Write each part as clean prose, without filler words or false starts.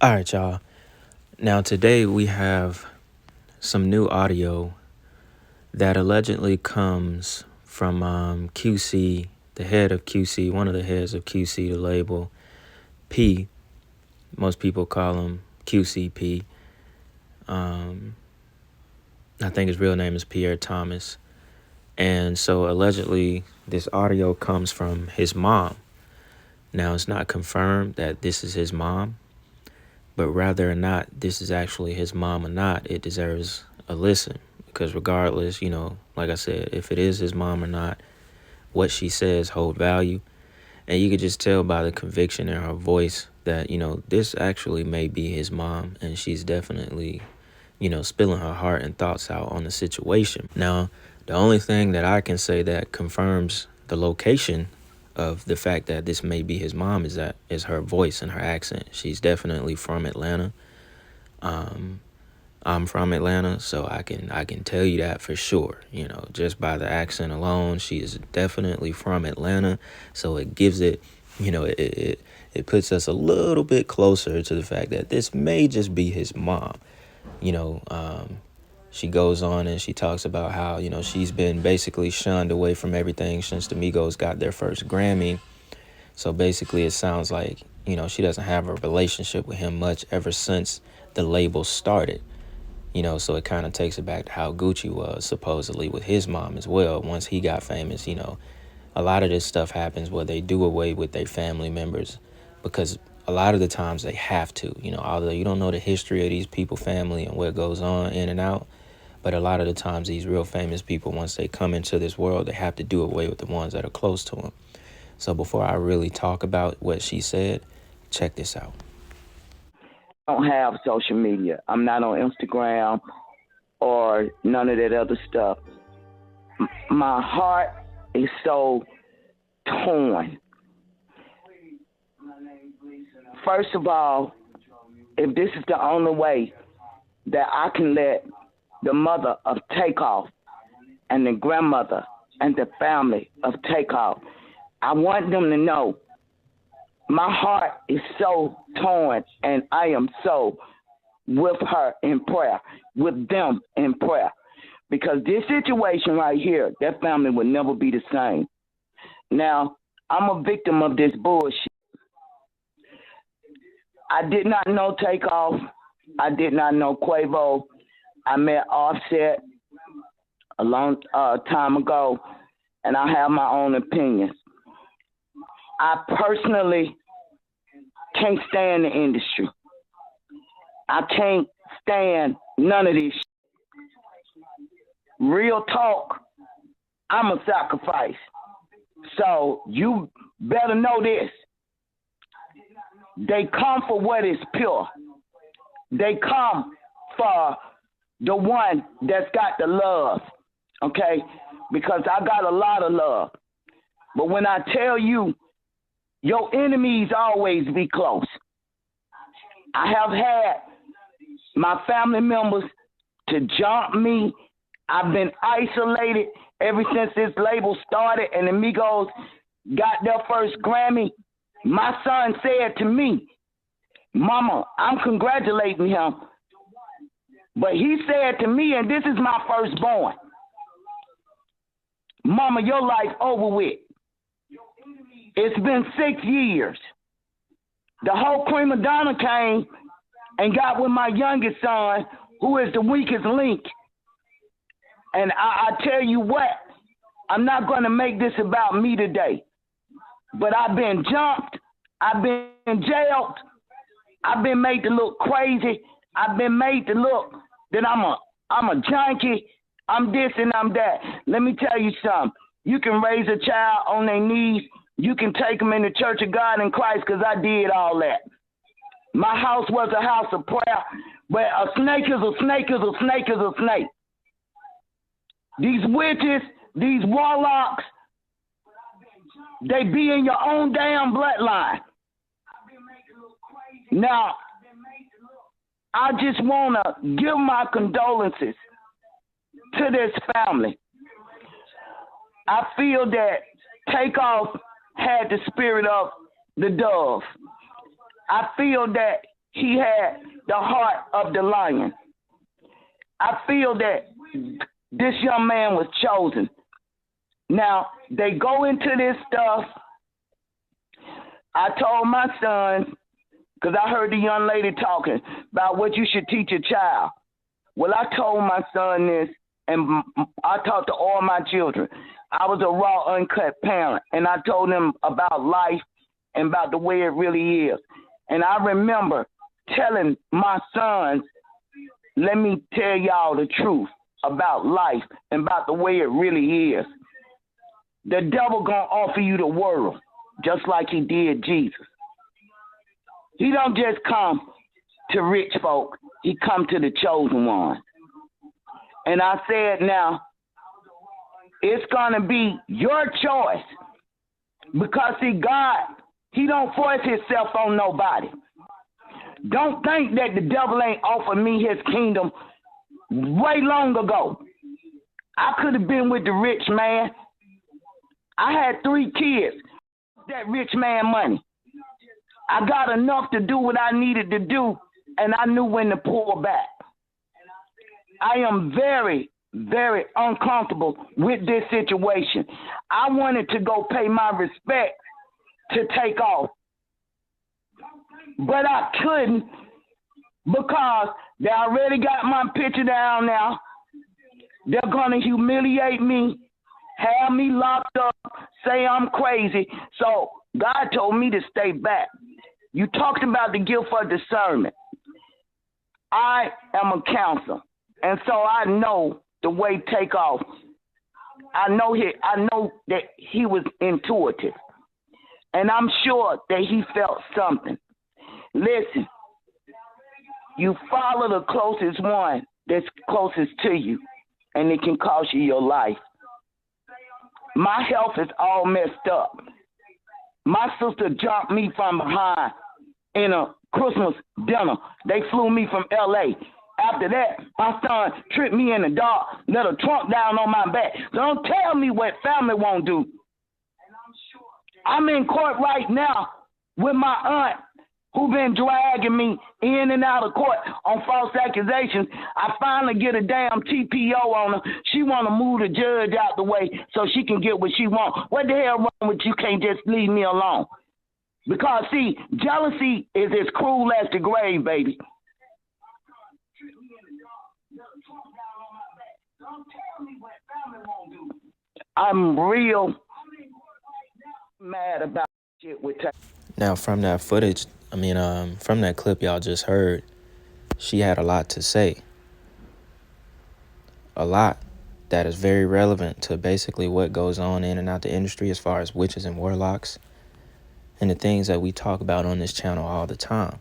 All right, y'all. Now, today we have some new audio that allegedly comes from QC, the head of QC, one of the heads of QC, the label P. Most people call him QCP. I think his real name is Pierre Thomas. And so allegedly, this audio comes from his mom. Now, it's not confirmed that this is his mom, but whether or not this is actually his mom or not, it deserves a listen. Because regardless, like I said, if it is his mom or not, what she says hold value. And you could just tell by the conviction in her voice that, this actually may be his mom. And she's definitely, spilling her heart and thoughts out on the situation. Now, the only thing that I can say that confirms the location of the fact that this may be his mom is her voice and her accent. She's definitely from Atlanta. I'm from Atlanta, so I can tell you that for sure. Just by the accent alone, she is definitely from Atlanta. So it gives it, it puts us a little bit closer to the fact that this may just be his mom. You know, she goes on and she talks about how, she's been basically shunned away from everything since the Migos got their first Grammy. So basically it sounds like, she doesn't have a relationship with him much ever since the label started. So it kind of takes it back to how Gucci was supposedly with his mom as well. Once he got famous, a lot of this stuff happens where they do away with their family members because a lot of the times they have to, although you don't know the history of these people, family, and what goes on in and out. But a lot of the times these real famous people, once they come into this world, they have to do away with the ones that are close to them. So before I really talk about what she said, check this out. I don't have social media. I'm not on Instagram or none of that other stuff. My heart is so torn. First of all, if this is the only way that I can let the mother of Takeoff and the grandmother and the family of Takeoff, I want them to know my heart is so torn and I am so with her in prayer, with them in prayer. Because this situation right here, that family will never be the same. Now, I'm a victim of this bullshit. I did not know Takeoff. I did not know Quavo. I met Offset a long time ago, and I have my own opinions. I personally can't stand the industry. I can't stand none of this. Real talk, I'm a sacrifice. So you better know this. They come for what is pure. They come for the one that's got the love, okay? Because I got a lot of love. But when I tell you, your enemies always be close. I have had my family members to jump me. I've been isolated ever since this label started and the Migos got their first Grammy. My son said to me, Mama, I'm congratulating him. But he said to me, and this is my firstborn, Mama, your life over with. It's been 6 years. The whole prima donna came and got with my youngest son, who is the weakest link. And I tell you what, I'm not going to make this about me today. But I've been jumped. I've been jailed. I've been made to look crazy. I've been made to look that I'm a junkie. I'm this and I'm that. Let me tell you something. You can raise a child on their knees. You can take them in the Church of God in Christ because I did all that. My house was a house of prayer, but a snake is a snake is a snake is a snake. These witches, these warlocks, they be in your own damn bloodline. Now, I just want to give my condolences to this family. I feel that Takeoff had the spirit of the dove. I feel that he had the heart of the lion. I feel that this young man was chosen. Now, they go into this stuff. I told my sons, because I heard the young lady talking about what you should teach a child. Well, I told my son this, and I talked to all my children. I was a raw, uncut parent, and I told them about life and about the way it really is. And I remember telling my sons, let me tell y'all the truth about life and about the way it really is. The devil gonna offer you the world, just like he did Jesus. He don't just come to rich folk. He come to the chosen one. And I said, now, it's going to be your choice. Because, see, God, he don't force himself on nobody. Don't think that the devil ain't offered me his kingdom way long ago. I could have been with the rich man. I had 3 kids. That rich man money. I got enough to do what I needed to do, and I knew when to pull back. I am very, very uncomfortable with this situation. I wanted to go pay my respect to take off, but I couldn't because they already got my picture down now. They're going to humiliate me, have me locked up, say I'm crazy. So God told me to stay back. You talked about the gift of discernment. I am a counselor, and so I know the way Takeoff. I know that he was intuitive, and I'm sure that he felt something. Listen, you follow the closest one that's closest to you, and it can cost you your life. My health is all messed up. My sister jumped me from behind in a Christmas dinner. They flew me from L.A. After that, my son tripped me in the dark, let a trunk down on my back. So don't tell me what family won't do. I'm in court right now with my aunt who been dragging me in and out of court on false accusations. I finally get a damn TPO on her. She want to move the judge out the way so she can get what she want. What the hell wrong with you can't just leave me alone? Because, see, jealousy is as cruel as the grave, baby. I'm real mad about shit with her. Now, from that footage, from that clip y'all just heard, she had a lot to say. A lot that is very relevant to basically what goes on in and out the industry as far as witches and warlocks and the things that we talk about on this channel all the time.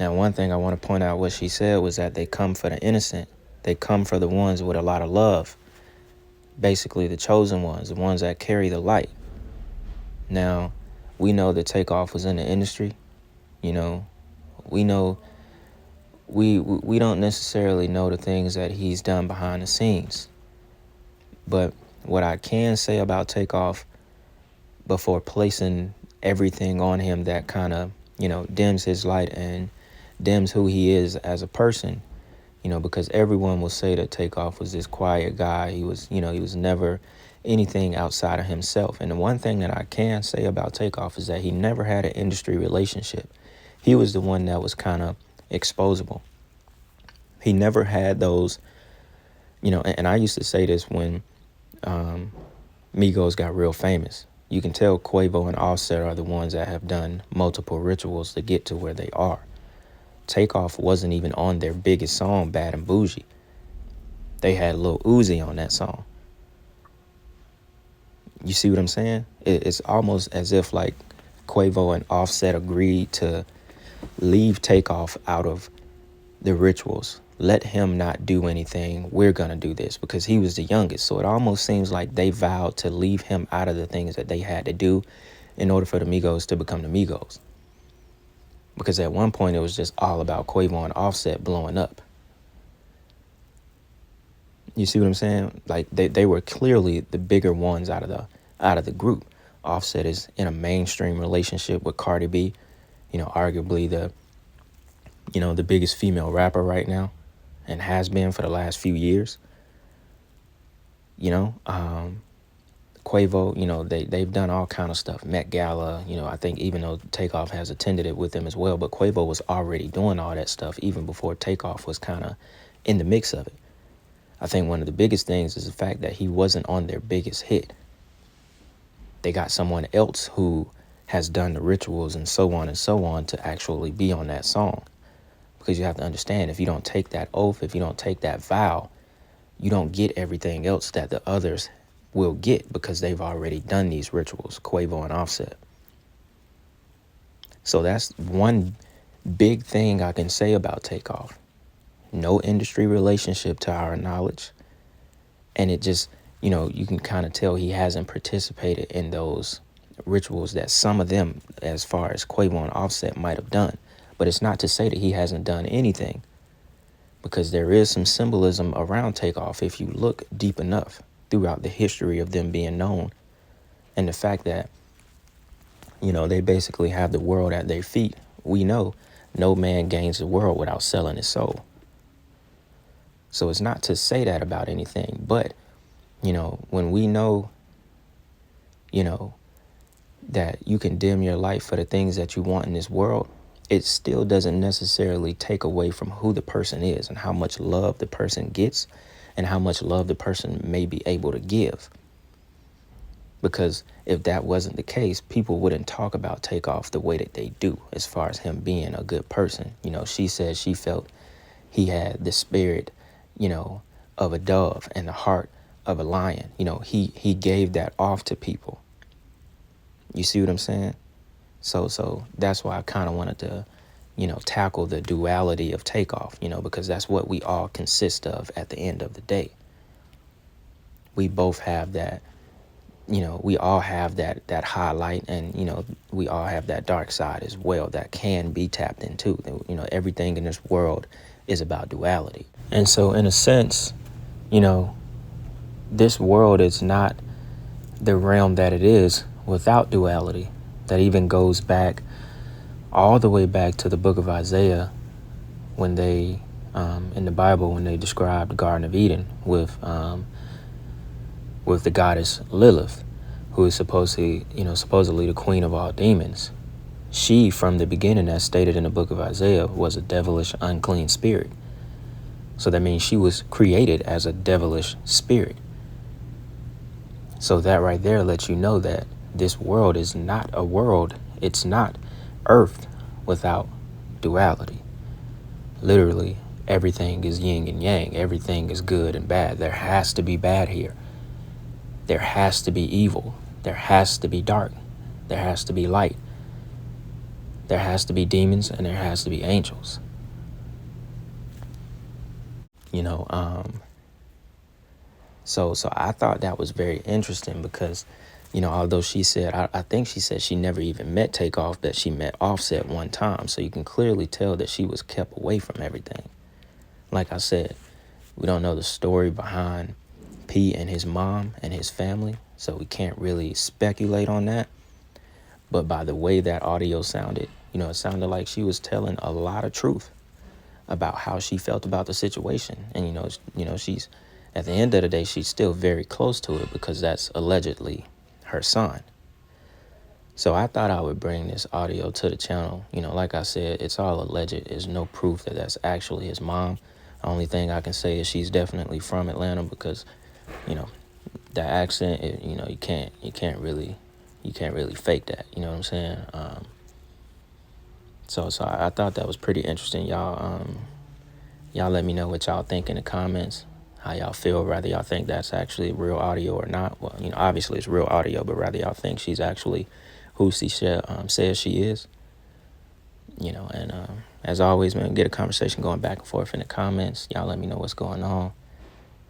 Now, one thing I want to point out what she said was that they come for the innocent. They come for the ones with a lot of love. Basically, the chosen ones, the ones that carry the light. Now, we know that Takeoff was in the industry. You know, we know we don't necessarily know the things that he's done behind the scenes. But what I can say about Takeoff before placing everything on him that kind of, dims his light and dims who he is as a person, because everyone will say that Takeoff was this quiet guy. He was never anything outside of himself. And the one thing that I can say about Takeoff is that he never had an industry relationship. He was the one that was kind of exposable. He never had those, and I used to say this when Migos got real famous. You can tell Quavo and Offset are the ones that have done multiple rituals to get to where they are. Takeoff wasn't even on their biggest song, Bad and Bougie. They had Lil Uzi on that song. You see what I'm saying? It's almost as if like Quavo and Offset agreed to leave Takeoff out of the rituals. Let him not do anything. We're going to do this because he was the youngest. So it almost seems like they vowed to leave him out of the things that they had to do in order for the Migos to become the Migos. Because at one point it was just all about Quavo and Offset blowing up. You see what I'm saying? Like they were clearly the bigger ones out of the group. Offset is in a mainstream relationship with Cardi B, arguably the biggest female rapper right now and has been for the last few years. Quavo, they've done all kind of stuff. Met Gala, I think even though Takeoff has attended it with them as well, but Quavo was already doing all that stuff even before Takeoff was kind of in the mix of it. I think one of the biggest things is the fact that he wasn't on their biggest hit. They got someone else who has done the rituals and so on to actually be on that song. Because you have to understand, if you don't take that oath, if you don't take that vow, you don't get everything else that the others will get because they've already done these rituals, Quavo and Offset. So that's one big thing I can say about Takeoff. No industry relationship to our knowledge. And it just, you can kind of tell he hasn't participated in those rituals that some of them, as far as Quavo and Offset, might have done. But it's not to say that he hasn't done anything, because there is some symbolism around Takeoff if you look deep enough throughout the history of them being known. And the fact that, they basically have the world at their feet. We know no man gains the world without selling his soul. So it's not to say that about anything, but, when we know, that you condemn your life for the things that you want in this world, it still doesn't necessarily take away from who the person is and how much love the person gets and how much love the person may be able to give. Because if that wasn't the case, people wouldn't talk about Takeoff the way that they do as far as him being a good person. She said she felt he had the spirit, of a dove and the heart of a lion. He gave that off to people. You see what I'm saying? So that's why I kind of wanted to, tackle the duality of Takeoff, because that's what we all consist of at the end of the day. We both have that, we all have that highlight, and, we all have that dark side as well that can be tapped into. Everything in this world is about duality. And so in a sense, this world is not the realm that it is without duality. That even goes back all the way back to the book of Isaiah, when they, in the Bible, when they described the Garden of Eden with the goddess Lilith, who is supposedly the queen of all demons. She, from the beginning, as stated in the book of Isaiah, was a devilish, unclean spirit. So that means she was created as a devilish spirit. So that right there lets you know that this world is not a world. It's not earth without duality. Literally, everything is yin and yang. Everything is good and bad. There has to be bad here. There has to be evil. There has to be dark. There has to be light. There has to be demons, and there has to be angels. So I thought that was very interesting because, although she said, I think she said she never even met Takeoff, that she met Offset one time. So you can clearly tell that she was kept away from everything. Like I said, we don't know the story behind P and his mom and his family, so we can't really speculate on that. But by the way that audio sounded, it sounded like she was telling a lot of truth about how she felt about the situation. And, she's, at the end of the day, she's still very close to it because that's allegedly her son. So I thought I would bring this audio to the channel. Like I said, it's all alleged. There's no proof that that's actually his mom. The only thing I can say is she's definitely from Atlanta because, the accent, you can't really fake that. You know what I'm saying? So I thought that was pretty interesting, y'all. Y'all let me know what y'all think in the comments. How y'all feel, whether y'all think that's actually real audio or not. Well, obviously it's real audio, but whether y'all think she's actually who she says she is. And as always, man, get a conversation going back and forth in the comments. Y'all let me know what's going on.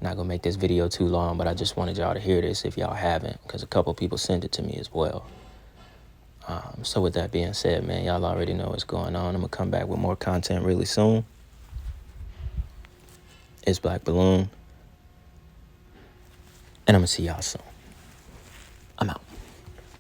Not gonna make this video too long, but I just wanted y'all to hear this if y'all haven't, because a couple people sent it to me as well. So with that being said, man, y'all already know what's going on. I'm gonna come back with more content really soon. It's Black Balloon, and I'm gonna see y'all soon. I'm out.